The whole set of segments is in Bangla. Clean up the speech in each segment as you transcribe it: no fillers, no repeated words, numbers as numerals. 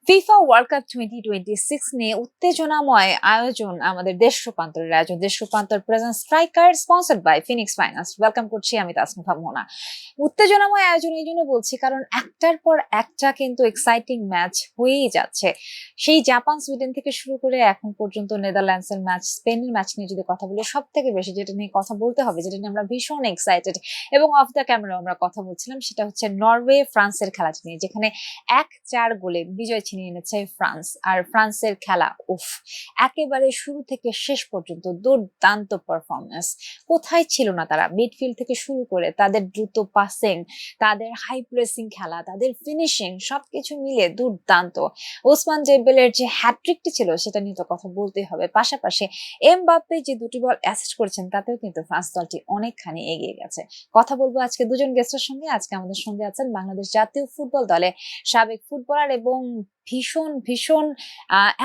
ফিফা ওয়ার্ল্ড কাপ 2026 নিয়ে উত্তেজনাময় আয়োজন, আমাদের দেশ রূপান্তরের আয়োজন, দেশ রূপান্তর present striker, sponsored by Phoenix finance. Welcome করছি আমি তাসনিফা মোনা। উত্তেজনাময় আয়োজন এই জন্য বলছি কারণ একটার পর একটা কিন্তু এক্সাইটিং ম্যাচ হয়েই যাচ্ছে। সেই জাপান সুইডেন থেকে শুরু করে এখন পর্যন্ত নেদারল্যান্ডসের ম্যাচ, স্পেনের ম্যাচ নিয়ে যদি কথা বলি, সব থেকে বেশি যেটা নিয়ে কথা বলতে হবে, যেটা নিয়ে আমরা ভীষণ এক্সাইটেড এবং অফ দ্য ক্যামেরা আমরা কথা বলছিলাম, সেটা হচ্ছে নরওয়ে ফ্রান্সের খেলাটি নিয়ে, যেখানে 1-4 গোলে বিজয় ছিনিয়ে এনেছে ফ্রান্স। আর ফ্রান্সের খেলা একেবারে শুরু থেকে শেষ পর্যন্ত দুর্দান্ত পারফরমেন্স। কোথায় ছিল না তারা? মিডফিল্ড থেকে শুরু করে তাদের দ্রুত পাসিং, তাদের হাই প্রেসিং খেলা, তাদের ফিনিশিং, সবকিছু মিলে দুর্দান্ত। ওসমান ডেম্বেলের যে হ্যাট্রিকটি ছিল সেটা নিয়ে তো কথা বলতেই হবে। পাশাপাশি এমবাপ্পে যে দুটি বল অ্যাসিস্ট করেছেন, তাতেও কিন্তু ফ্রান্স দলটি অনেকখানি এগিয়ে গেছে। কথা বলবো আজকে দুজন গেস্টের সঙ্গে। আজকে আমাদের সঙ্গে আছেন বাংলাদেশ জাতীয় ফুটবল দলে সাবেক ফুটবলার এবং ভীষণ ভীষণ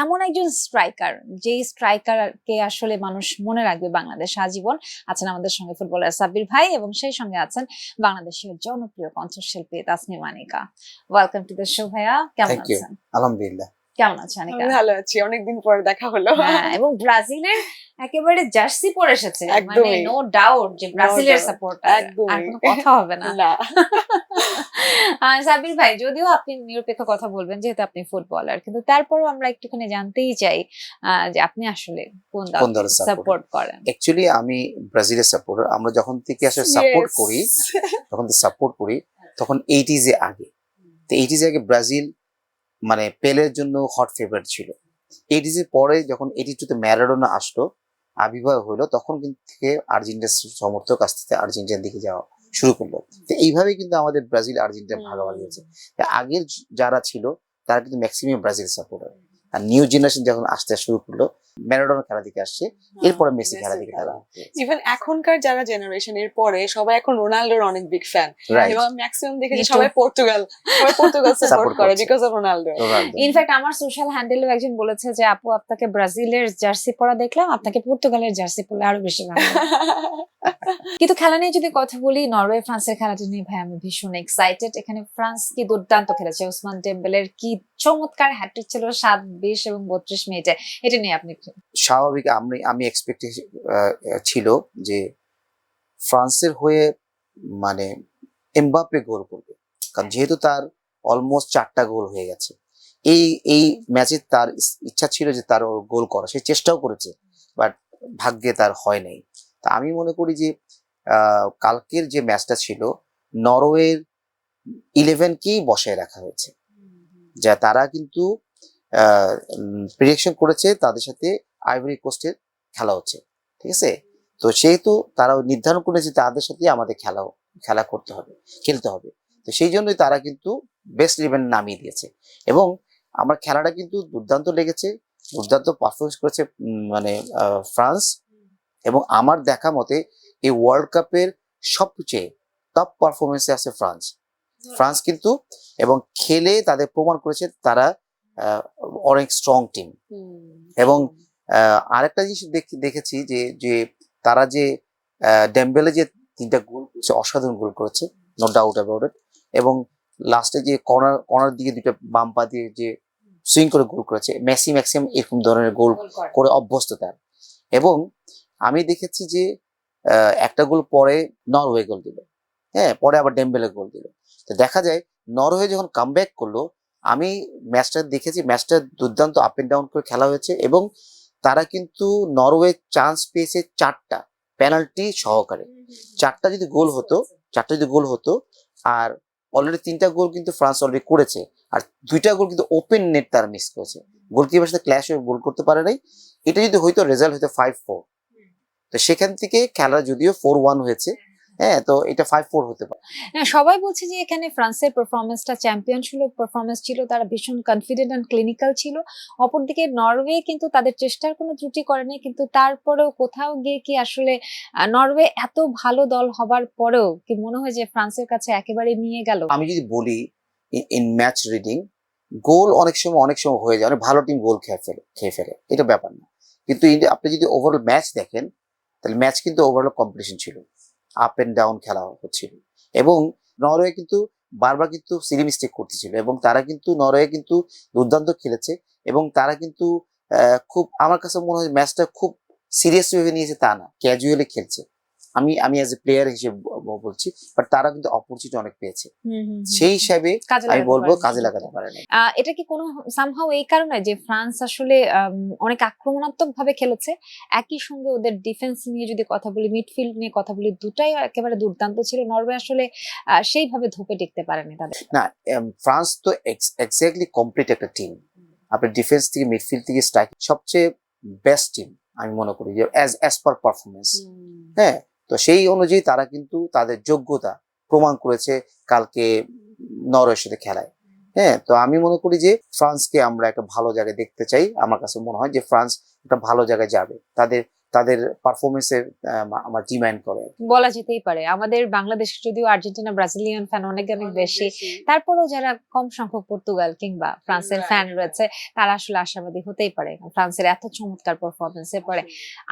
এমন একজন স্ট্রাইকার, যেই স্ট্রাইকারকে আসলে মানুষ মনে রাখবে বাংলাদেশ আজীবন। আছেন আমাদের সঙ্গে ফুটবলার সাব্বির ভাই এবং সেই সঙ্গে আছেন বাংলাদেশের জনপ্রিয় কণ্ঠশিল্পী Tasnim Anika. Welcome to the show ভাইয়া, কেমন আছেন? আলহামদুলিল্লাহ, কেমন আছেন আনিকা? ভালো আছি, অনেকদিন পর দেখা হলো। হ্যাঁ, এবং ব্রাজিলের একেবারে জার্সি পরে এসেছে, মানে নো ডাউট যে ব্রাজিলের সাপোর্টার, আর কোনো কথা হবে না। সাব্বির ভাই, যদিও আপনি নিরপেক্ষ কথা বলবেন যেহেতু আপনি ফুটবলার, কিন্তু তারপরেও আমরা একটুখানি জানতেই চাই যে আপনি আসলে কোন দল সাপোর্ট করেন। অ্যাকচুয়ালি আমি ব্রাজিলের সাপোর্টার। আমরা যখন থেকে আসলে সাপোর্ট করি তখন 80s এ আগে, তো 80s এ আগে ব্রাজিল মানে পেলের জন্য হট ফেভারিট ছিল। 80s এর পরে যখন 82 তে ম্যারাডোনা আসলো, আবির্ভাব হলো, তখন কিন্তু থেকে আর্জেন্টিনার সমর্থক আস্তে আস্তে আর্জেন্টিনার দিকে যাওয়া শুরু করলো। তো এইভাবেই কিন্তু আমাদের ব্রাজিল আর্জেন্টিনা ভাগাভাগি হয়েছে। আগের যারা ছিল তারা কিন্তু ম্যাক্সিমাম ব্রাজিল সাপোর্টার, আর নিউ জেনারেশন যখন আসতে শুরু করলো, ম্যারাডোনা খেলা দিকে আসছে, এরপরে মেসি খেলা দিকে তারা। ইভেন এখনকার যারা জেনারেশন এর পরে সবাই এখন রোনাল্ডোর অনেক বিগ ফ্যান, এবং ম্যাক্সিমাম দেখেছি সবাই পর্তুগাল সাপোর্ট করে বিকজ অফ রোনাল্ডো। ইনফ্যাক্ট আমার সোশ্যাল হ্যান্ডেলেও একজন বলেছে যে আপু, আপনাকে ব্রাজিলের জার্সি পরা দেখলাম, আপনাকে পর্তুগালের জার্সি পরলে আরো বেশি ভালো। কিন্তু খেলা নিয়ে যদি কথা বলি, নরওয়ে ফ্রান্সের খেলাটি নিয়ে ভাই আমি ভীষণ এক্সাইটেড। এখানে ফ্রান্স কি দুর্দান্ত খেলেছে, ওসমান ডেম্বেলের কি চমৎকার হ্যাট্রিক ছিল 7, 20 এবং 32 মিনিটে। এটা নিয়ে আপনি? স্বাভাবিক, আমি এক্সপেক্টেশন ছিল যে ফ্রান্সের হয়ে মানে এমবাপ্পে গোল করবে, কারণ যেহেতু তার অলমোস্ট 4টা গোল হয়ে গেছে। এই ম্যাচে তার ইচ্ছা ছিল যে তার গোল করা, সে চেষ্টাও করেছে, বাট ভাগ্যে তার হয় নাই। তা আমি মনে করি যে কালকের যে ম্যাচটা ছিল, নরওয়ের 11কেই বসায় রাখা হয়েছে, যা তারা কিন্তু প্রেডিকশন করেছে তাদের সাথে আইভরি কোস্টের খেলা হচ্ছে, ঠিক আছে? তো সেহেতু তারা নির্ধারণ করেছে তাদের সাথে আমাদের খেলা খেলতে হবে। তো সেই জন্যই তারা কিন্তু বেস্ট 11 নামিয়ে দিয়েছে, এবং আমার খেলাটা কিন্তু দুর্দান্ত লেগেছে, দুর্দান্ত পারফরমেন্স করেছে মানে ফ্রান্স। এবং আমার দেখা মতে এই ওয়ার্ল্ড কাপের সবচেয়ে টপ পারফরমেন্সে আছে ফ্রান্স কিন্তু, এবং খেলে তাদের প্রমাণ করেছে তারা অনেক স্ট্রং টিম। এবং আরেকটা জিনিস দেখেছি যে তারা যে ডেম্বেলে যে 3টা গোল করেছে, অসাধারণ গোল করেছে, নো ডাউট অ্যাবাউট ইট। এবং লাস্টে যে কর্নার দিকে 2টা বাম পা দিয়ে যে সুইং করে গোল করেছে, মেসি ম্যাক্সিমাম এরকম ধরনের গোল করে অভ্যস্ত তার। এবং আমি দেখেছি যে একটা গোল পরে নরওয়ে গোল দিল, হ্যাঁ, পরে আবার ডেম্বেলে গোল দিল। তো দেখা যায় নরওয়ে যখন কামব্যাক করলো, আমি ম্যাচটা দেখেছি, ম্যাচটা দুর্দান্ত আপ এন্ড ডাউন করে খেলা হয়েছে, এবং তারা কিন্তু নরওয়ে চান্স পেয়েছে 4টা পেনাল্টি সহকারে। 4টা যদি গোল হতো, আর অলরেডি 3টা গোল কিন্তু ফ্রান্স অলরেডি করেছে, আর 2টা গোল কিন্তু ওপেন নেট তারা মিস করেছে, গোলকিপারের সাথে ক্ল্যাশ হয়ে গোল করতে পারে নাই। এটা যদি হইতো, রেজাল্ট হইতো 5-4। তো সেখান থেকে খেলা যদিও 4-1 হয়েছে, হ্যাঁ, তো এটা 5-4 হতে পারে। না, সবাই বলছে যে এখানে ফ্রান্সের পারফরমেন্সটা চ্যাম্পিয়ন ছিল পারফরমেন্স ছিল, তারা ভীষণ কনফিডেন্ট এন্ড ক্লিনিক্যাল ছিল। অপরদিকে নরওয়ে কিন্তু তাদের চেষ্টার কোনো ত্রুটি করেনি, কিন্তু তারপরেও কোথাও গিয়ে কি আসলে নরওয়ে এত ভালো দল হবার পরেও কি মনে হয় যে ফ্রান্সের কাছে একেবারে নিয়ে গেল? আমি যদি বলি ইন ম্যাচ রিডিং, গোল অনেক সময় হয়ে যায়, অনেক ভালো টিম গোল খেয়ে ফেলে, এটা ব্যাপার না। কিন্তু আপনি যদি ওভারঅল ম্যাচ দেখেন, তাহলে ম্যাচ কিন্তু ওভারঅল কম্পিটিশন ছিল, আপ এন্ড ডাউন খেলা হচ্ছিল, এবং নরওয়ে কিন্তু বারবার কিন্তু সিলি মিস্টেক করতেছিল, এবং তারা কিন্তু নরওয়ে কিন্তু দুর্দান্ত খেলেছে, এবং তারা কিন্তু খুব, আমার কাছে মনে হয় ম্যাচটা খুব সিরিয়াস ভেবে নিয়েছে তা না, ক্যাজুয়ালি খেলছে। আমি অ্যাজ এ প্লেয়ার হিসেবে বলছি, বাট তারা কিন্তু অপরচুনিটি অনেক পেয়েছে, সেই হিসাবে আমি বলবো কাজে লাগাতে পারে না। এটা কি কোনো সামহাও এই কারণে যে ফ্রান্স আসলে অনেক আক্রমণাত্মক ভাবে খেলেছে, একই সঙ্গে ওদের ডিফেন্স নিয়ে যদি কথা বলি, মিডফিল্ড নিয়ে কথা বলি, দুটাই একেবারে দুর্দান্ত ছিল। নরওয়ে আসলে সেইভাবে ধোপে টিকতে পারেনি তাদের। না, ফ্রান্স তো এক্স্যাক্টলি কমপ্লিট একটা টিম। আপনার ডিফেন্স থেকে মিডফিল্ড থেকে স্ট্রাইক সবচেয়ে বেস্ট টিম আমি মনে করি, যে অ্যাজ পার পারফরমেন্স। হ্যাঁ, তো সেই অনুযায়ী তারা কিন্তু তাদের যোগ্যতা প্রমাণ করেছে কালকে নরওয়ের সাথে খেলায়। হ্যাঁ, তো আমি মনে করি যে ফ্রান্সকে আমরা একটা ভালো জায়গায় দেখতে চাই। আমার কাছে মনে হয় যে ফ্রান্স একটা ভালো জায়গায় যাবে, তাদের তাদের পারফরমেন্সের আমার ডিমান্ড করে। বলা যেতেই পারে আমাদের বাংলাদেশে যদিও আর্জেন্টিনা ব্রাজিলিয়ান ফ্যান অনেক অনেক বেশি, তারপরেও যারা কম সংখ্যক পর্তুগাল কিংবা ফ্রান্সের ফ্যান রয়েছে তারা আসলে আশাবাদী হতেই পারে ফ্রান্সের এত চমৎকার পারফরমেন্সের পরে।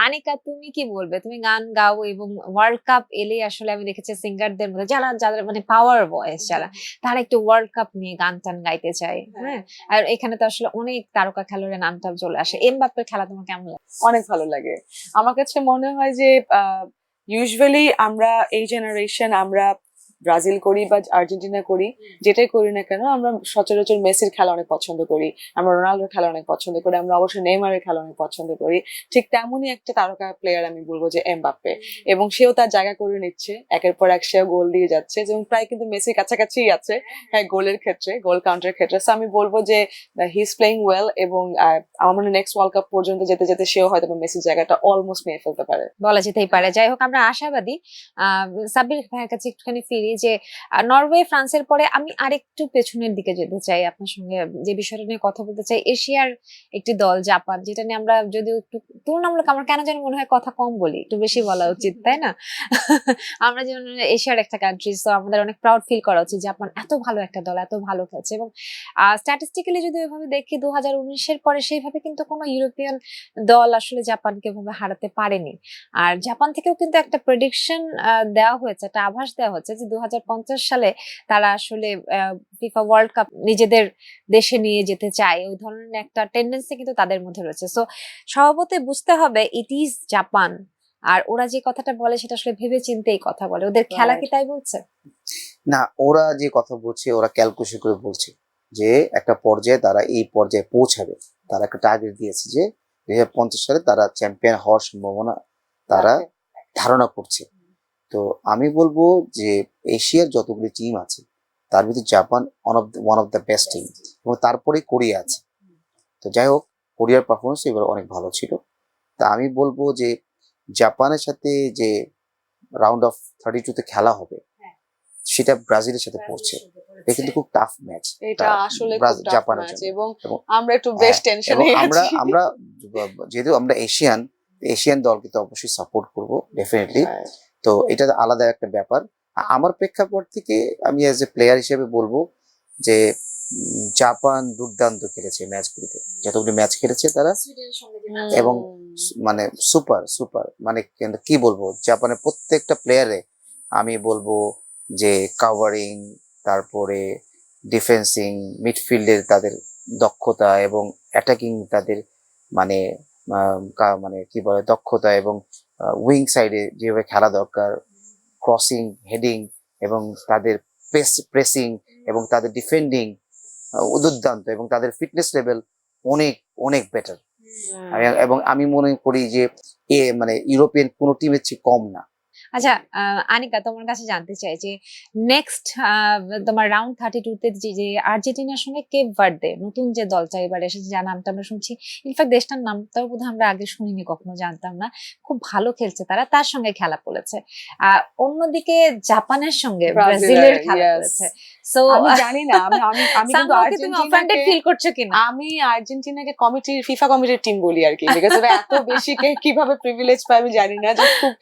আনিকা, তুমি কি বলবে? তুমি গান গাও এবং ওয়ার্ল্ড কাপ এলে আসলে আমি দেখেছি সিঙ্গারদের মধ্যে যারা যাদের মানে পাওয়ার ভয়েস, যারা তারা একটু ওয়ার্ল্ড কাপ নিয়ে গান টান গাইতে চায়। হ্যাঁ, আর এখানে তো আসলে অনেক তারকা খেলোয়াড়ের নামটা চলে আসে। এমবাপ্পের খেলা তোমার কেমন লাগে? অনেক ভালো লাগে। আমার কাছে মনে হয় যে ইউজুয়ালি আমরা এই জেনারেশন, আমরা ব্রাজিল করি বা আর্জেন্টিনা করি, যেটাই করি না কেন, আমরা সচরাচর মেসির খেলা অনেক পছন্দ করি, আমরা রোনাল্ডোর খেলা অনেক পছন্দ করি, আমরা অবশ্যই নেইমারের খেলা অনেক পছন্দ করি। ঠিক তেমনই একটা তারকা প্লেয়ার আমি বলবো যে এমবাপ্পে, এবং সেও তার জায়গা করে নিচ্ছে, একের পর এক সেও গোল দিয়ে যাচ্ছে, এবং প্রায় কিন্তু মেসির কাছাকাছি আছে হ্যাঁ গোলের ক্ষেত্রে, গোল কাউন্টারের ক্ষেত্রে। সো আমি বলবো যে হি ইজ প্লেইং ওয়েল, এবং আমার মনে হয় নেক্সট ওয়ার্ল্ড কাপ পর্যন্ত যেতে যেতে সেও হয়তো মেসির জায়গাটা অলমোস্ট নিয়ে ফেলতে পারে, বলা যেতেই পারে। যাই হোক, আমরা আশাবাদী। সাব্বির ভাইয়ের কাছে একটুখানি ফিরি যে নরওয়ে ফ্রান্সের পরে আমি আরেকটু পেছনের দিকে যেতে চাই, আপনার সঙ্গে যে বিষয়টা নিয়ে কথা বলতে চাই। এশিয়ার একটি দল জাপান, যেটা নিয়ে আমরা যদিও একটু তুলনামূলক, আমার কেন জানি মনে হয় কথা কম বলি, একটু বেশি বলা উচিত, তাই না? আমরা যেমন এশিয়ার একটা কান্ট্রি, তো আমাদের অনেক প্রাউড ফিল করা উচিত জাপান এত ভালো একটা দল, এত ভালো খেলছে। এবং স্ট্যাটিস্টিক্যালি যদি ওইভাবে দেখি 2019-এর পরে সেইভাবে কিন্তু কোনো ইউরোপিয়ান দল আসলে জাপানকে ভাবে হারাতে পারেনি। আর জাপান থেকেও কিন্তু একটা প্রেডিকশন দেওয়া হয়েছে, একটা আভাস দেওয়া হচ্ছে যে 2050 সালে তারা আসলে ফিফা ওয়ার্ল্ড কাপ নিজেদের দেশে নিয়ে যেতে চায়। ওই ধরনের একটা টেন্ডেন্সি কিন্তু তাদের মধ্যে রয়েছে। সো স্বভাবতই বুঝতে হবে ইট ইজ জাপান, আর ওরা যে কথাটা বলে সেটা আসলে ভেবে চিন্তেই কথা বলে। ওদের খেলা কি তাই বলছে? না, ওরা যে কথা বলছে ওরা ক্যালকুলেশন করে বলছে যে একটা পর্যায়ে তারা এই পর্যায়ে পৌঁছাবে, তারা একটা টার্গেট দিয়েছে যে 2050 সালে তারা চ্যাম্পিয়ন হওয়ার সম্ভাবনা তারা ধারণা করছে। তো আমি বলবো যে এশিয়ার যতগুলি টিম আছে তার ভিতরে Japan one of the best team, এবং তারপরে কোরিয়া আছে। তো যাই হোক, কোরিয়ার পারফরমেন্স এবার অনেক ভালো ছিল। তা আমি বলবো যে জাপানের সাথে যে রাউন্ড অফ 32-তে খেলা হবে সেটা ব্রাজিলের সাথে পড়ছে, এটা কিন্তু খুব টাফ ম্যাচ, এটা আসলে খুব টাফ জাপানের ম্যাচ, জন্য। এবং আমরা একটু বেশ টেনশনে আমরা আছি। আমরা যেহেতু আমরা এশিয়ান দলকে তো অবশ্যই সাপোর্ট করব ডেফিনেটলি। তো এটা আলাদা একটা ব্যাপার। আমার প্রেক্ষাপট থেকে আমি অ্যাজ এ প্লেয়ার হিসেবে বলবো যে জাপান দুর্দান্ত খেলেছে ম্যাচগুলিতে, যতগুলি ম্যাচ খেলেছে তারা, এবং মানে সুপার মানে কি বলবো, জাপানের প্রত্যেকটা প্লেয়ারে আমি বলবো যে কাভারিং, তারপরে ডিফেন্সিং, মিডফিল্ডের তাদের দক্ষতা, এবং অ্যাটাকিং তাদের মানে মানে কি বলে দক্ষতা, এবং উইং সাইডে যেভাবে খেলা দরকার, ক্রসিং, হেডিং, এবং তাদের প্রেসিং, এবং তাদের ডিফেন্ডিং দুর্দান্ত, এবং তাদের ফিটনেস লেভেল অনেক অনেক বেটার। এবং আমি মনে করি যে মানে ইউরোপিয়ান কোনো টিমের চেয়ে কম না। আচ্ছা, আনিকা, তোমার কাছে জানতে চাই যে নেক্সট তোমার রাউন্ড 32 তে যে আর্জেন্টিনার সঙ্গে কেপ ভার্দে নতুন যে দলটা এবার এসেছে, যার নামটা আমরা শুনছি, ইনফ্যাক্ট দেশটার নামটাও বোধহয় আমরা আগে শুনিনি, কখনো জানতাম না, খুব ভালো খেলছে তারা, তার সঙ্গে খেলা পড়েছে। অন্যদিকে জাপানের সঙ্গে ব্রাজিলের খেলা Yes. পড়েছে। সো আমি জানি না, আমি কিন্তু somehow কি তুমি অফেন্ডেড আর্জেন্টিনাকে ফিল করছো কিনা? আমি আর্জেন্টিনাকে ফিফা কমিটির টিম বলি আর কি, বিকজ ওরা এত বেশি কিভাবে প্রিভিলেজ পায় আমি জানি না, যে খুব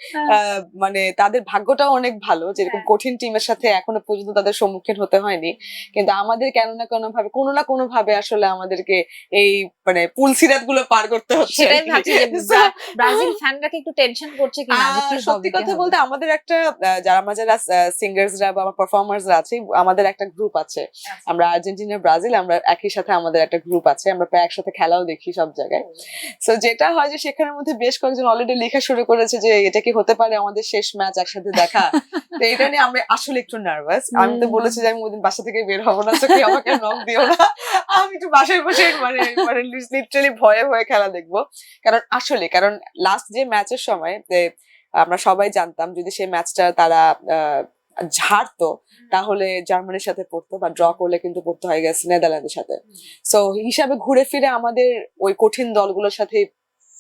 মানে তাদের ভাগ্যটাও অনেক ভালো, যেরকম কঠিন টিমের সাথে এখনো পর্যন্ত তাদের সম্মুখীন হতে হয়নি, কিন্তু আমাদের কেন না কোনো না কোনো ভাবে আসলে আমাদেরকে এই মানে পুল সিরাত গুলো পার করতে হচ্ছে। সেটাই ভাবছি যে ব্রাজিল ফ্যানরা কি একটু টেনশন করছে কিনা যে কি হবে সত্যি কি কথা হবে? বলতে আমাদের একটা যারা সিঙ্গার্সরা বা পারফর্মার্সরা আছে, আমাদের একটা গ্রুপ আছে, আমরা আর্জেন্টিনা ব্রাজিল আমরা একই সাথে, আমাদের একটা গ্রুপ আছে, আমরা প্রায় একসাথে খেলাও দেখি সব জায়গায়। সো যেটা হয় যে সেখানের মধ্যে বেশ কয়েকজন অলরেডি লেখা শুরু করেছে যে এটা কি হতে পারে আমাদের শেষ ম্যাচ একসাথে দেখা। তো এটা নিয়ে আমরা আসলে একটু নার্ভাস। আমি তো বলেছি যে আমি ওদিন বাসা থেকে বের হবো না, কেউ আমাকে নক দিও না, আমি একটু বাসায় বসে মানে মানে লিটারালি ভয়ে ভয়ে খেলা দেখবো। কারণ লাস্ট যে ম্যাচের সময় আমরা সবাই জানতাম যদি সেই ম্যাচটা তারা ঝাড়তো তাহলে জার্মানির সাথে পড়তো, বা ড্র করলে কিন্তু পড়তে হয়ে গেছে নেদারল্যান্ডের সাথে। সো হিসাবে ঘুরে ফিরে আমাদের ওই কঠিন দলগুলোর সাথে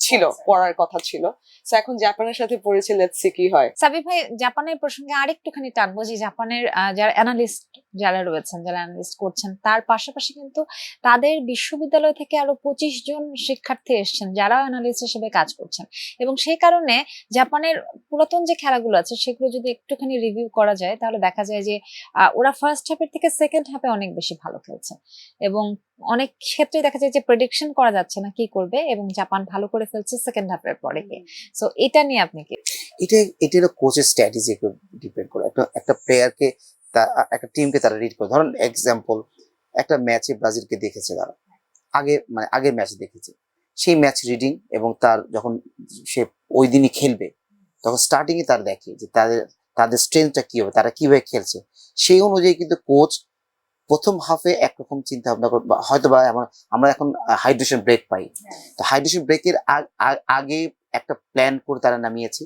ছিল, পড়ার কথা ছিল। সো এখন জাপানের সাথে পড়েছে, লেটস সি কি হয়। সাবির ভাই, জাপানের প্রসঙ্গে আরেকটুখানি টানবো যে জাপানের যারা অ্যানালিস্ট যারা রয়েছেন, যারা অ্যানালিস্ট করছেন, তার পাশাপাশি কিন্তু তাদের বিশ্ববিদ্যালয় থেকে আরো 25 জন শিক্ষার্থী এসেছেন যারা অ্যানালিস্ট হিসেবে কাজ করছেন, এবং সেই কারণে জাপানের পুরাতন যে খেলাগুলো আছে সেগুলো যদি একটুখানি রিভিউ করা যায় তাহলে দেখা যায় যে ওরা ফার্স্ট হাফের থেকে সেকেন্ড হাফে অনেক বেশি ভালো খেলছে, এবং অনেক ক্ষেত্রে দেখা যায় যে প্রেডিকশন করা যাচ্ছে না কি করবে, এবং জাপান ভালো করে ফেলছে সেকেন্ড হাফের পরে গিয়ে। সো এটা নিয়ে আপনি কি? এটা কোচের স্ট্র্যাটেজি ডিপেন্ড করে। একটা প্লেয়ারকে, একটা টিমকে তারা রিড করে। ধরুন এক্সাম্পল, একটা ম্যাচে ব্রাজিলকে দেখেছে তারা, আগের ম্যাচ দেখেছে, সেই ম্যাচ রিডিং এবং তার যখন সে ওই দিনই খেলবে তখন স্টার্টিং এ তার দেখে যে তাদের স্ট্রেংথটা কি হবে, তারা কিভাবে খেলছে, সেই অনুযায়ী কিন্তু কোচ প্রথম হাফে একরকম চিন্তা ভাবনা করে, হয়তো বা আমরা এখন হাইড্রেশন ব্রেক পাই, তো হাইড্রেশন ব্রেকের আগে একটা প্ল্যান করে তারা নামিয়েছে,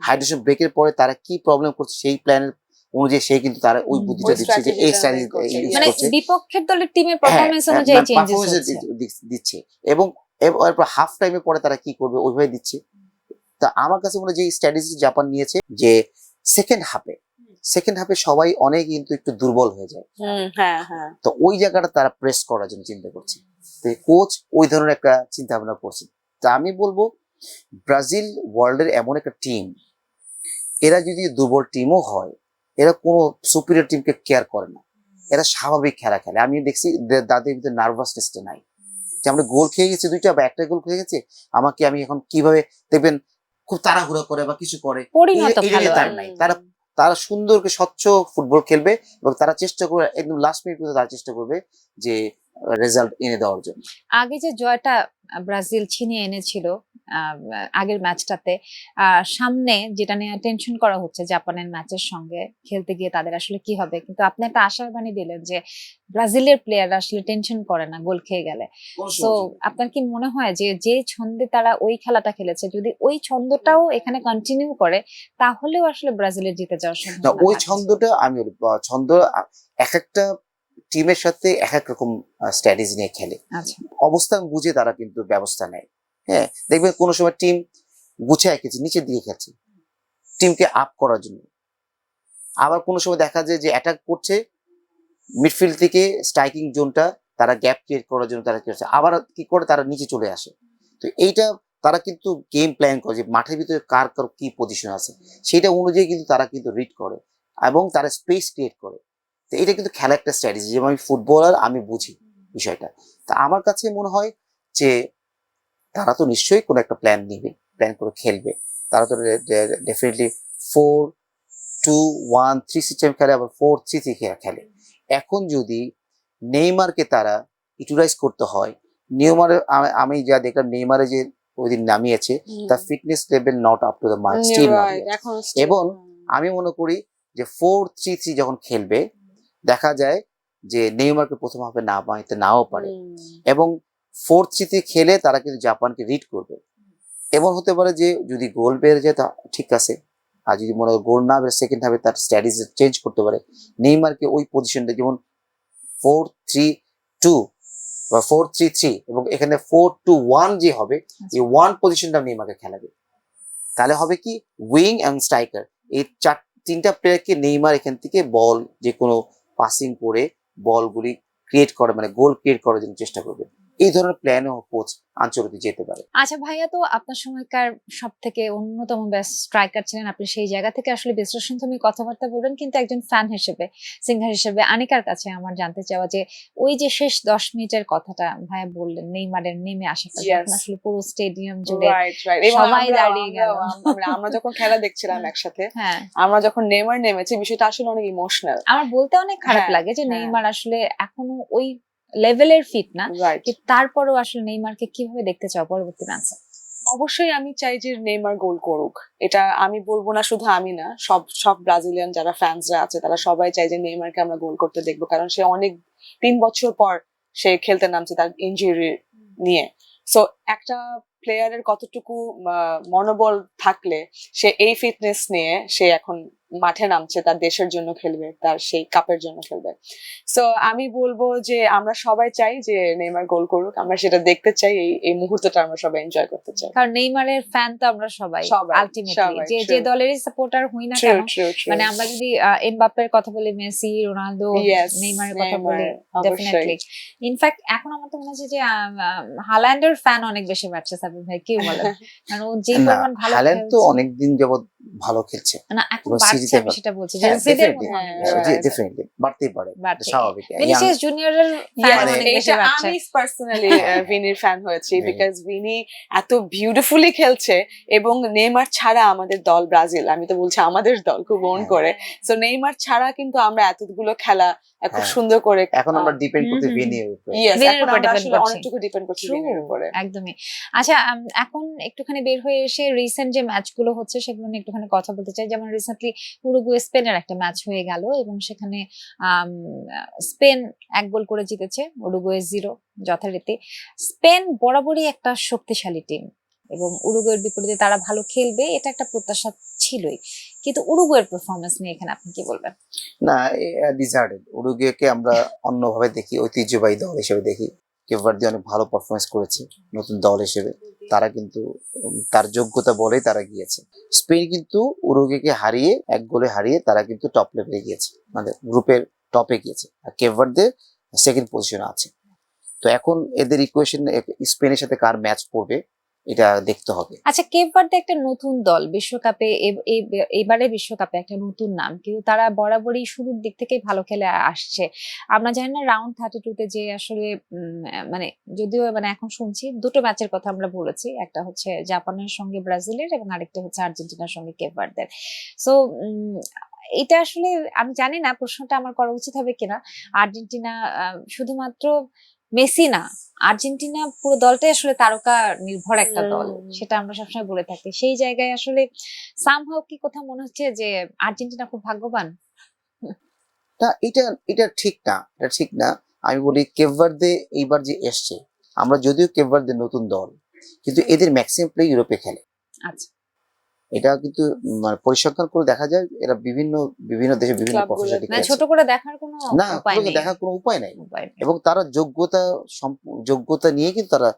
হাইড্রেশন ব্রেকের পরে তারা কি প্রবলেম করছে সেই প্ল্যানের অনুযায়ী সে কিন্তু তারা ওই বুদ্ধিটা দিচ্ছে যে এই স্ট্র্যাটেজি ইউজ মানে করছে, বিপক্ষের দলের টিমের পারফরম্যান্স অনুযায়ী চেঞ্জেস হচ্ছে দিচ্ছে, এবং এরপর হাফ টাইমের পরে তারা কি করবে ওইভাবে দিচ্ছে। তা আমার কাছে মনে হয় যে স্ট্র্যাটেজি জাপান নিয়েছে যে সেকেন্ড হাফে সবাই অনেক কিন্তু একটু দুর্বল হয়ে যায়, তো ওই জায়গাটা তারা প্রেস করার জন্য চিন্তা করছে, তো কোচ ওই ধরনের একটা চিন্তা ভাবনা করছে। তা আমি বলবো ব্রাজিল ওয়ার্ল্ডের এমন একটা টিম, এরা যদি দুর্বল টিমও হয় এরা কোনো সুপিরিয়র টিমকে কেয়ার করে না, এরা স্বাভাবিক খেলা খেলে। আমি দেখছি তাদের ভিতরে নার্ভাসনেসটা নাই, যে আমরা গোল খেয়ে গেছি দুইটা বা একটা গোল খেয়ে গেছে, আমি এখন কিভাবে দেখবেন খুব তাড়াহুড়ো করে বা কিছু করে, তার নাই। তারা সুন্দর করে স্বচ্ছ ফুটবল খেলবে এবং তারা চেষ্টা করবে একদম লাস্ট মিনিট পর্যন্ত তারা চেষ্টা করবে যে রেজাল্ট এনে দেওয়ার জন্য। আগে যে জয়টা ব্রাজিল ছিনিয়ে এনেছিল আগের ম্যাচটাতে, সামনে যেটা নিয়ে টেনশন করা হচ্ছে জাপানের ম্যাচের সঙ্গে খেলতে গিয়ে তাদের আসলে কি হবে, কিন্তু আপনি একটা আশার বাণী দিলেন যে ব্রাজিলের প্লেয়াররা আসলে টেনশন করে না গোল খেয়ে গেলে। তো আপনার কি মনে হয় যে যে ছন্দে তারা ওই খেলাটা খেলেছে, যদি ওই ছন্দটাও এখানে কন্টিনিউ করে তাহলেও আসলে ব্রাজিলের জিতে যাওয়ার সম্ভাবনা? ওই ছন্দটা এক একটা টিমের সাথে এক এক রকম স্ট্র্যাটেজি নিয়ে খেলে, অবস্থান বুঝে তারা কিন্তু ব্যবস্থা নেয়। হ্যাঁ, দেখবেন কোনো সময় টিম গুছায় খেলছে, নিচের দিকে খেলছে টিমকে আপ করার জন্য, আবার কোনো সময় দেখা যায় যে অ্যাটাক করছে মিডফিল্ড থেকে স্ট্রাইকিং জোনটা তারা গ্যাপ ক্রিয়েট করার জন্য তারা কি করছে, আবার কি করে তারা নিচে চলে আসে। তো এইটা তারা কিন্তু গেম প্ল্যান করে যে মাঠের ভিতরে কার কার কি পজিশন আছে সেটা অনুযায়ী কিন্তু তারা কিন্তু রিড করে এবং তারা স্পেস ক্রিয়েট করে। তো এটা কিন্তু খেলা একটা স্ট্র্যাটেজি, যেমন আমি ফুটবলার আমি বুঝি বিষয়টা। তা আমার কাছে মনে হয় যে তারা তো নিশ্চয়ই কোনো একটা প্ল্যান নিবে, প্ল্যান করে খেলবে, তারা তো ডেফিনেটলি 4-2-1-3 সিস্টেম খেলে, আবার 4-3-3 খেলে। এখন যদি নেইমারকে তারা ইউটিলাইজ করতে হয়, আমি যা দেখলাম নেইমারে যে ওই দিন নামিয়েছে তার fitness level not up to the mark still, এবং আমি মনে করি যে 4-3-3 যখন খেলবে দেখা যায় যে নেইমারকে প্রথম হাফে নাও পারে, এবং 4-3-3 খেলে তারা কিন্তু জাপানকে রিড করবে। এমন হতে পারে যে যদি গোল বেড়ে যায় তা ঠিক আছে, আর যদি মনে হয় গোল না হবে সেকেন্ড হাফে তার স্ট্র্যাটেজি চেঞ্জ করতে পারে, নেইমারকে ওই পজিশনটা যেমন 4-3-2 বা 4-3-3 এবং এখানে 4-2-1 যে হবে, এই 1 পজিশনটা নেইমারকে খেলাবে। তাহলে হবে কি উইং এবং স্ট্রাইকার এই তিনটা প্লেয়ারকে নেইমার এখান থেকে বল যে কোনো পাসিং করে বলগুলি ক্রিয়েট করে, মানে গোল ক্রিয়েট করার জন্য চেষ্টা করবে। এই ধরনের প্ল্যানও কোচ আঞ্চলিক যেতে পারে। আচ্ছা ভাইয়া, তো আপনার সময়কার সব থেকে অন্যতম বেস্ট স্ট্রাইকার ছিলেন আপনি, সেই জায়গা থেকে আসলে বিশ্লেষণ তুমি কথাবার্তা বলবেন, কিন্তু একজন ফ্যান হিসেবে, সিঙ্গার হিসেবে আনিকার কাছে আমার জানতে চাওয়া যে ওই যে শেষ 10 মিনিটের কথাটা ভাইয়া বললেন, নেইমারের নেমে আসাটা, যখন আসলে পুরো স্টেডিয়াম জুড়ে সবাই দাঁড়িয়ে গেল, আমরা যখন খেলা দেখছিলাম একসাথে, হ্যাঁ আমরা যখন নেইমার নেমেছে, বিষয়টা আসলে অনেক ইমোশনাল। আমার বলতে অনেক খারাপ হ্যাঁ, লাগে যে হ্যাঁ। নেইমার আসলে এখনো ওই লেভেলের ফিট না, রাইট। কিন্তু তারপরেও আসলে নেইমারকে কিভাবে দেখতে চাও পরবর্তী ম্যাচে? অবশ্যই আমি চাই যে নেইমার গোল করুক, এটা আমি বলবো না, শুধু আমি না, সব ব্রাজিলিয়ান যারা ফ্যান্সরা আছে তারা সবাই চাই যে নেইমারকে আমরা গোল করতে দেখবো, কারণ সে অনেক 3 বছর পর সে খেলতে নামছে তার ইনজুরি নিয়ে। সো একটা প্লেয়ারের কতটুকু মনোবল থাকলে সে এই ফিটনেস নিয়ে সে এখন মাঠে নামছে, তার দেশের জন্য খেলবে, তার সেই কাপের জন্য খেলবে। সো আমি বলবো যে আমরা সবাই চাই যে নেইমার গোল করুক, আমরা সেটা দেখতে চাই, এই মুহূর্তটা আমরা সবাই এনজয় করতে চাই। কারণ নেইমারের ফ্যান তো আমরা সবাই আলটিমেটলি, যে দলেরই সাপোর্টার হই না কেন, মানে আমরা যদি এমবাপ্পের কথা বলি, মেসি, রোনালদো, নেইমারের কথা বলি, ডেফিনেটলি। ইনফ্যাক্ট এখন আমার তো মনে হচ্ছে যে হাল্যান্ডের ফ্যান অনেক বেশি বাড়ছে। সাবির ভাই কি বলেন? কারণ ও যে পরিমাণ ভালো হাল্যান্ড তো খেলছে, অনেকদিন যাবত ভালো খেলছে না এখন এবং বাড়ছে, সিরিজে আমি সেটা বলছি যে সিদের মধ্যে অনেক বেশি বাড়ছে। ডেফিনেটলি বাড়তেই পারে, বাড়ছে। স্বাভাবিক। ভিনিসিয়াস জুনিয়রের ফ্যান মানে অনেক বেশি এটা বাড়ছে। আমি পার্সোনালি ভিনির ফ্যান হয়েছি, ভিনি। বিকজ ভিনি এত বিউটিফুলি খেলছে, এবং নেইমার ছাড়া আমাদের দল ব্রাজিল, আমি তো বলছি আমাদের দল খুব ওন করে, সো নেইমার ছাড়া কিন্তু আমরা এতগুলো খেলা খুব হ্যাঁ। সুন্দর করে এখন আমরা ডিপেন্ড করতে হুম, ভিনির উপরে। Yes, ভিনির এখন উপর আমরা depend আসলে করছি। অনেকটুকু ডিপেন্ড করছি True, ভিনির উপরে। একদমই। আচ্ছা, এখন একটুখানি বের হয়ে এসে রিসেন্ট যে ম্যাচগুলো হচ্ছে সেগুলো নিয়ে একটুখানি কথা বলতে চাই। যেমন রিসেন্টলি উরুগুয়ে স্পেনের একটা ম্যাচ হয়ে গেল এবং সেখানে স্পেন 1 গোল করে জিতেছে, উরুগুয়ে 0। যথারীতি স্পেন বরাবরই একটা শক্তিশালী টিম এবং উরুগুয়ের বিপরীতে তারা ভালো খেলবে, এটা একটা প্রত্যাশা ছিলই। কিন্তু উরুগুয়ের পারফরমেন্স নিয়ে এখানে আপনি কি বলবেন? না, ডিজার্টেড। উরুগুয়েকে আমরা অন্যভাবে দেখি, ঐতিহ্যবাহী দল হিসেবে দেখি। কেপ ভার্দে অনেক ভালো পারফরমেন্স করেছে নতুন দল হিসেবে, তারা কিন্তু তার যোগ্যতা বলেই তারা গিয়েছে। স্পেন কিন্তু উরুগুয়েকে হারিয়ে 1 গোলে হারিয়ে তারা কিন্তু টপ লেভেলে গিয়েছে, মানে গ্রুপের টপে গিয়েছে, আর কেপ ভার্দে সেকেন্ড পজিশনে আছে। তো এখন এদের ইকুয়েশন স্পেনের সাথে কার ম্যাচ পড়বে এটা দেখতে হবে। আচ্ছা, কেপ ভার্দে একটা নতুন দল, বিশ্বকাপে এবারে বিশ্বকাপে একটা নতুন নাম, কিন্তু তারা বরাবরই শুরুর দিক থেকেই ভালো খেলে আসছে। আমরা জানি না রাউন্ড 32-তে যে আসলে মানে যদিও মানে এখন শুনছি 2টো ম্যাচের কথা আমরা বলেছি, একটা হচ্ছে জাপানের সঙ্গে ব্রাজিলের এবং আরেকটা হচ্ছে আর্জেন্টিনার সঙ্গে কেপ ভার্দের। সো এটা আসলে আমি জানি না, প্রশ্নটা আমার করা উচিত হবে কিনা। আর্জেন্টিনা শুধুমাত্র মেসি না, আর্জেন্টিনা পুরো দলটাই আসলে তারকা নির্ভর একটা দল, সেটা আমরা সবসময় বলে থাকি। সেই জায়গায় আসলে সামহাও কি কোথাও মনে হচ্ছে যে আর্জেন্টিনা খুব ভাগ্যবান? না, এটা ঠিক না, এটা ঠিক না। আমি বলি কেপ ভার্দে এইবার যে এসছে, আমরা যদিও কেপ ভার্দে নতুন দল, কিন্তু এদের ম্যাক্সিমাম প্লে ইউরোপে খেলে। আচ্ছা, এটা কিন্তু মানে পরিসংখ্যান করে দেখা যায়, এরা বিভিন্ন দেশে বিভিন্ন ক্লাবগুলো, প্রফেশনালি মানে খেলছে। ছোট করে দেখার কোনো না, উপায় কোনো নেই। দেখার কোনো উপায় নাই, উপায় নেই। এবং তারা যোগ্যতা নিয়ে কিন্তু তারা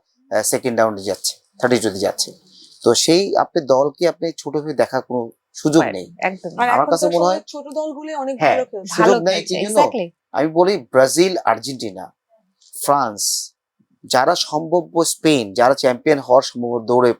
সেকেন্ড রাউন্ডে যাচ্ছে, 32 যাচ্ছে। তো সেই আপনি দলকে আপনি ছোট করে দেখার কোনো সুযোগ উপায় নেই। একদম আর আমার এখন কাছে তো মনে হয় আসলে ছোট দলগুলো অনেক হ্যাঁ, ভালো খেলছে। ভালো সুযোগ নেই খেলছে, কি জন্য? এক্স্যাক্টলি। আমি বলি ব্রাজিল, আর্জেন্টিনা, ফ্রান্স, যারা সম্ভাব্য, স্পেন যারা চ্যাম্পিয়ন হওয়ার সম্ভব দৌড়ে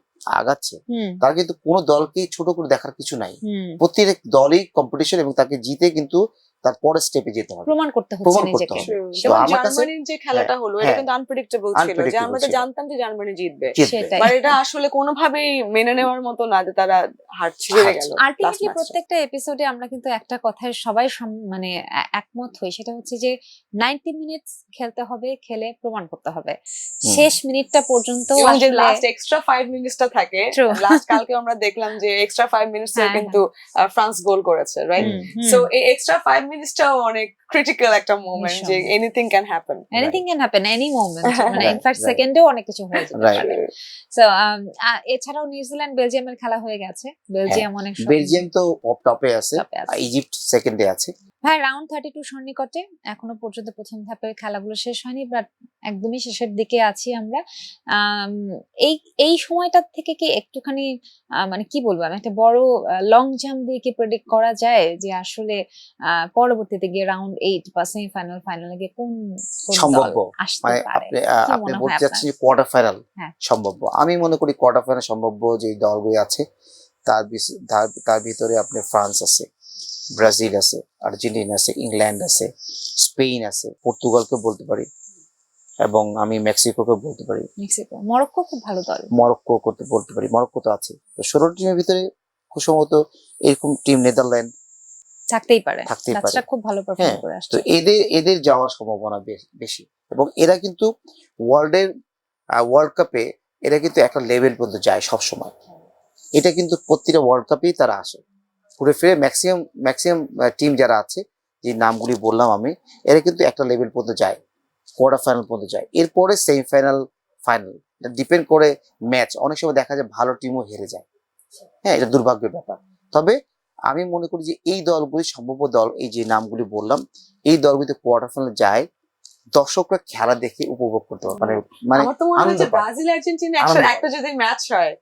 আগাচ্ছে, তারা কিন্তু কোনো দলকেই ছোট করে দেখার কিছু নাই। প্রত্যেক দলই কম্পিটিশন এবং তাকে জিতে কিন্তু তার পরের স্টেপে যেতে হবে, প্রমাণ করতে হচ্ছে প্রমাণ করতে নিজেকে। হবে। তো যেমন আমার কাছে জার্মানির যে খেলাটা হলো, এটা হ্যাঁ, কিন্তু আনপ্রেডিক্টেবল ছিল, যে unpredictable আমরা তো ছিল। জানতাম যে জার্মানি জিতবে, জিতবে। সেটাই। বাট এটা আসলে কোনোভাবেই মেনে নেওয়ার মতো না যে তারা হেরে হারছে। গেল। আলটিমেটলি প্রত্যেকটা এপিসোডে আমরা কিন্তু একটা কথায় সবাই মানে একমত হই, সেটা হচ্ছে যে 90 মিনিটস খেলতে হবে, খেলে প্রমাণ করতে হবে। শেষ মিনিটটা পর্যন্ত এবং যে আসলে লাস্ট এক্সট্রা 5 মিনিটসটা থাকে, True. লাস্ট কালকে আমরা দেখলাম যে এক্সট্রা 5 মিনিটসে হ্যাঁ, কিন্তু ফ্রান্স গোল করেছে, রাইট? হুম, হুম। সো এই এক্সট্রা 5 মিনিটস জিনিসটাও অনেক ক্রিটিক্যাল একটা মোমেন্ট যে ভীষণ। Anything can happen. Anything can happen any moment, মানে Right, ইনফ্যাক্ট right. সেকেন্ডেও অনেক কিছু হয়ে যেতে Right. পারে। সো এছাড়াও নিউজিল্যান্ড বেলজিয়ামের খেলা হয়ে গেছে, বেলজিয়াম অনেক বেলজিয়াম তো টপে আছে, টপে আছে। ইজিপ্ট সেকেন্ডে আছে। ভাই রাউন্ড 32 সন্নিকটে, এখনো পর্যন্ত প্রথম ধাপের খেলাগুলো শেষ হয়নি, বাট একদমই শেষের দিকে আছি আমরা। আম, এই এই সময়টা থেকে কি একটুখানি মানে কি বলবো, আমি একটা বড় লং জাম্প দিয়ে কি প্রেডিক্ট করা যায় যে আসলে পরবর্তীতে গিয়ে রাউন্ড 8 বা সেমিফাইনাল ফাইনালে গিয়ে কোন কোন দল সম্ভাব্য আসতে মানে পারে? আপনি কি আপনি মনে হয় বলতে আপনার? চাচ্ছেন কোয়ার্টার ফাইনাল হ্যাঁ। সম্ভাব্য। আমি মনে করি কোয়ার্টার ফাইনাল সম্ভাব্য যে দলগুলো আছে তার ভিতরে আপনার ফ্রান্স আছে, ব্রাজিল আছে, আর্জেন্টিনা আছে, ইংল্যান্ড আছে, স্পেন আছে, পর্তুগালকে বলতে পারি, এবং আমি মেক্সিকোকে বলতে পারি, মেক্সিকো, মরক্কো খুব ভালো দল। মরক্কো করতে বলতে পারি। মরক্কো তো আছে। তো 16 টিমের ভিতরে খুব সম্ভবত এরকম টিম নেদারল্যান্ড থাকতেই পারে, থাকতেই পারে। ডাচরা খুব ভালো পারফর্ম হ্যাঁ, করে তো আসছে। এদের যাওয়ার সম্ভাবনা বেশি, এবং এরা কিন্তু ওয়ার্ল্ড কাপে এরা কিন্তু একটা লেভেল পর্যন্ত যায় সব সময়। এটা কিন্তু প্রতিটা ওয়ার্ল্ড কাপেই তারা আসে ঘুরে ফিরে। ম্যাক্সিমাম টিম যারা আছে, যে নামগুলি বললাম আমি, এরা কিন্তু একটা লেভেল পর্যন্ত যায়, কোয়ার্টার ফাইনাল পর্যন্ত যায়, এরপরে সেমিফাইনাল, ফাইনাল। এটা ডিপেন্ড করে ম্যাচ, অনেক সময় দেখা যায় ভালো টিমও হেরে যায়। হ্যাঁ, এটা দুর্ভাগ্যের ব্যাপার। তবে আমি মনে করি যে এই দলগুলি সম্ভাব্য দল, এই যে নামগুলি বললাম, এই দলগুলিতে কোয়ার্টার ফাইনাল যায়, দর্শকরা খেলা দেখে উপভোগ করতে পারে, মানে মানে আমার তো মনে হয় আনন্দ যে পায়। ব্রাজিল আর্জেন্টিনা আনন্দ পায়। একটা যদি ম্যাচ হয়,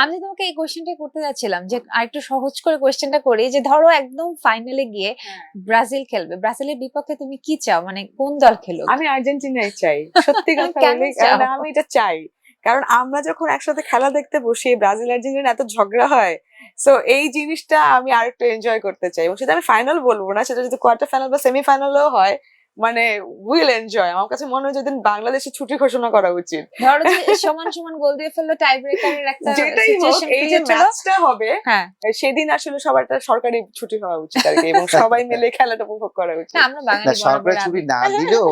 আমি তোমাকে এই কোশ্চেনটা করতে যাচ্ছিলাম যে আরেকটু সহজ করে কোশ্চেনটা করি, যে ধরো একদম ফাইনালে গিয়ে ব্রাজিল খেলবে, ব্রাজিলের বিপক্ষে তুমি কি চাও, মানে কোন দল খেলুক? আমি আর্জেন্টিনাই চাই, সত্যি কথা কেন বলি। চাও? না, আমি এটা চাই কারণ আমরা যখন একসাথে খেলা দেখতে বসি, ব্রাজিল আর্জেন্টিনা এত ঝগড়া হয়। সো এই জিনিসটা আমি আরেকটু এনজয় করতে চাই, এবং সেটা আমি ফাইনাল বলবো না, সেটা যদি কোয়ার্টার ফাইনাল বা সেমিফাইনালও হয়, মানে উইল এনজয়। আমার কাছে মনে হয় যেদিন বাংলাদেশে ছুটি ঘোষণা করা উচিত। ধরো যে সমান সমান গোল দিয়ে ফেললো, টাই ব্রেকারের একটা যেটাই হোক, সিচুয়েশন এই যে ক্রিয়েট হলো। ম্যাচটা হবে হ্যাঁ, সেদিন আসলে সবার একটা সরকারি ছুটি হওয়া উচিত আর কি, এবং সবাই মিলে খেলাটা উপভোগ করা উচিত। না আমরা না, বাঙালি সরকারি বরাবর ছুটি না দিলেও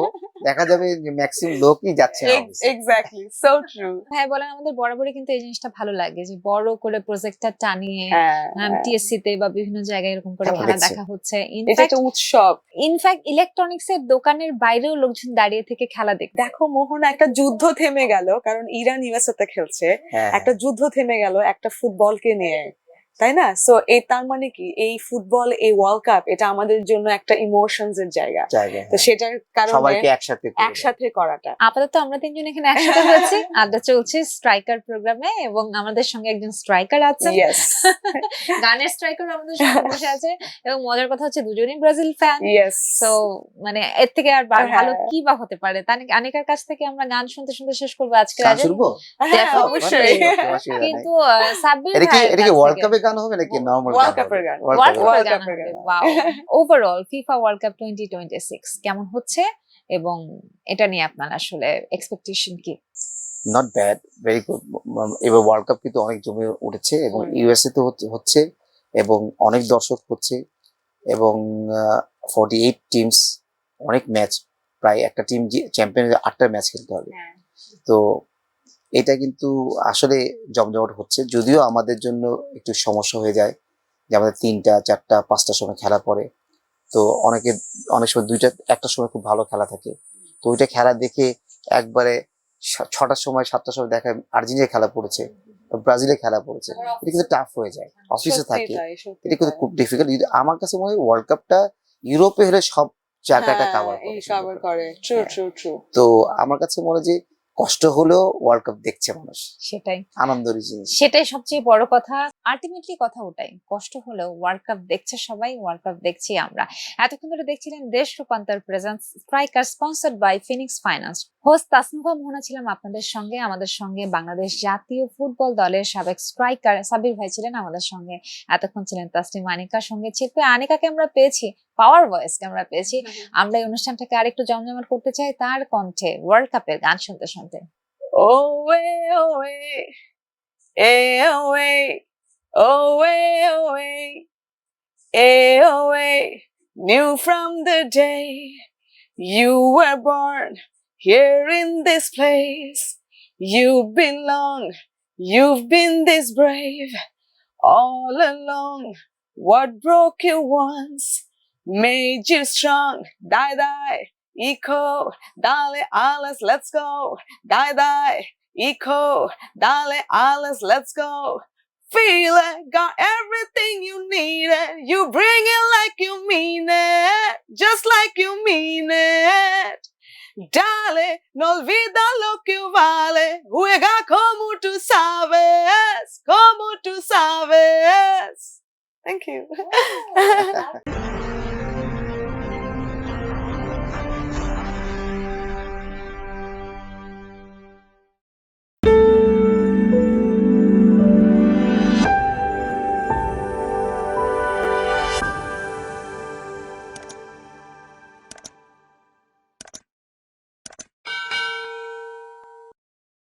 দেখা যাবে যে ম্যাক্সিমাম লোকই যাচ্ছে না office এ। Exactly, so true. হ্যাঁ বলেন, আমাদের বরাবরই কিন্তু এই জিনিসটা ভালো লাগে যে বড় করে প্রজেক্টটা টানিয়ে হ্যাঁ, টিএসসি তে বা বিভিন্ন জায়গায় এরকম করে খেলা খেলা দেখছে। দেখা হচ্ছে। এটা একটা উৎসব। ইনফ্যাক্ট ইলেকট্রনিক্স এর দোকানের বাইরেও লোকজন দাঁড়িয়ে থেকে খেলা দেখতে। দেখো মোহনা, একটা যুদ্ধ থেমে গেল কারণ ইরান ইউএসএ তে খেলছে। হ্যাঁ, একটা যুদ্ধ থেমে গেল একটা ফুটবলকে নিয়ে, তাই না? সো এই তার মানে কি, এই ফুটবল, এই ওয়ার্ল্ড কাপ, এটা আমাদের জন্য একটা ইমোশনস এর জায়গা। জায়গায় তো সেটার কারণে সবাইকে একসাথে করে দেয়। একসাথে করাটা। আপাতত আমরা তিনজন এখানে একসাথে হয়েছি, আড্ডা চলছে স্ট্রাইকার প্রোগ্রামে, এবং আমাদের সঙ্গে একজন স্ট্রাইকার আছেন, ইয়েস, গানের স্ট্রাইকার আমাদের সঙ্গে বসে আছে, এবং মজার কথা হচ্ছে দুজনেই ব্রাজিল ফ্যান। ইয়েস। সো মানে এর থেকে আর হ্যাঁ। ভালো কি বা হতে পারে? আনিকার কাছ থেকে আমরা গান শুনতে শুনতে শেষ করবো আজকের গান আয়োজন। শুনবো? হ্যাঁ, Definitely. অবশ্যই। অসুবিধা নেই। কিন্তু সাব্বির এটা কি ভাইয়ের এটা কি কাছ ওয়ার্ল্ড থেকে- কাপের গান হবে নাকি নরমাল ওয়ার্ল্ড কাপের গান। ওয়ার্ল্ড ওয়ার্ল্ড World কাপের গান Cup-এর হবে। গান। Wow. Overall FIFA world cup 2026 কেমন হচ্ছে, এবং এটা নিয়ে আপনার আসলে এক্সপেকটেশন কি? Not bad, very good. এবার ওয়ার্ল্ড কাপ কিন্তু অনেক জমে উঠেছে, এবং ইউএসএ তো হচ্ছে, এবং অনেক দর্শক হচ্ছে, এবং 48 টিমস, অনেক ম্যাচ, প্রায় একটা টিম চ্যাম্পিয়ন 8টা ম্যাচ খেলতে হবে। তো এটা কিন্তু আসলে জমজমাট হচ্ছে, যদিও আমাদের জন্য একটু সমস্যা হয়ে যায় যে আমাদের 3টা 4টা 5টার সময় খেলা পড়ে। তো অনেক সময় 2টা 1টার সময় খুব ভালো খেলা থাকে, তো ওইটা খেলা দেখে একবারে 6টার সময় 7টার সময় দেখা আর্জেন্টিনা খেলা পড়েছে, ব্রাজিলের খেলা পড়েছে, এটা কিন্তু টাফ হয়ে যায়, অফিসে সত্যি থাকে, তাই, সত্যি এটা কিন্তু তাই। খুব ডিফিকাল্ট। আমার কাছে মনে হয় ওয়ার্ল্ড কাপটা ইউরোপে হলে সব জায়গাটা হ্যাঁ, কাভার এই করে। কভার করে। ট্রু, হ্যাঁ। True, true. তো আমার কাছে মনে হয় যে কষ্ট হলেও ওয়ার্ল্ড কাপ দেখছে মানুষ, সেটাই আনন্দের জিনিস। সেটাই সবচেয়ে বড় কথা। আলটিমেটলি কথা ওটাই, কষ্ট হলেও ওয়ার্ল্ড কাপ দেখছে সবাই, ওয়ার্ল্ড কাপ দেখছি আমরা। এতক্ষণ ধরে দেখছিলেন Desh Rupantor presence striker, sponsored by Phoenix Finance. Host Tasnuva Mohona ছিলাম আপনাদের সঙ্গে। আমাদের সঙ্গে বাংলাদেশ জাতীয় ফুটবল দলের সাবেক স্ট্রাইকার সাব্বির ভাই ছিলেন আমাদের সঙ্গে। এতক্ষণ ছিলেন তাসনিম আনিকার সঙ্গে। শিল্পী আনিকাকে আমরা পেয়েছি, পাওয়ার ভয়েসকে আমরা পেয়েছি। আমরা এই অনুষ্ঠানটাকে আরেকটু জমজমাট করতে চাই তার কণ্ঠে ওয়ার্ল্ড কাপের গান শুনতে শুনতে। Way way a way way way a way knew from the day you were born here in this place. You belong, you've been this brave all along. What broke you once Made you strong, die die, eco, dale alles, let's go, die die, eco, dale alles, let's go. Feel it, got everything you need it. You bring it like you mean it, just like you mean it. Dale, no olvida lo que vale. Juega como tú sabes, como tú sabes. Thank you.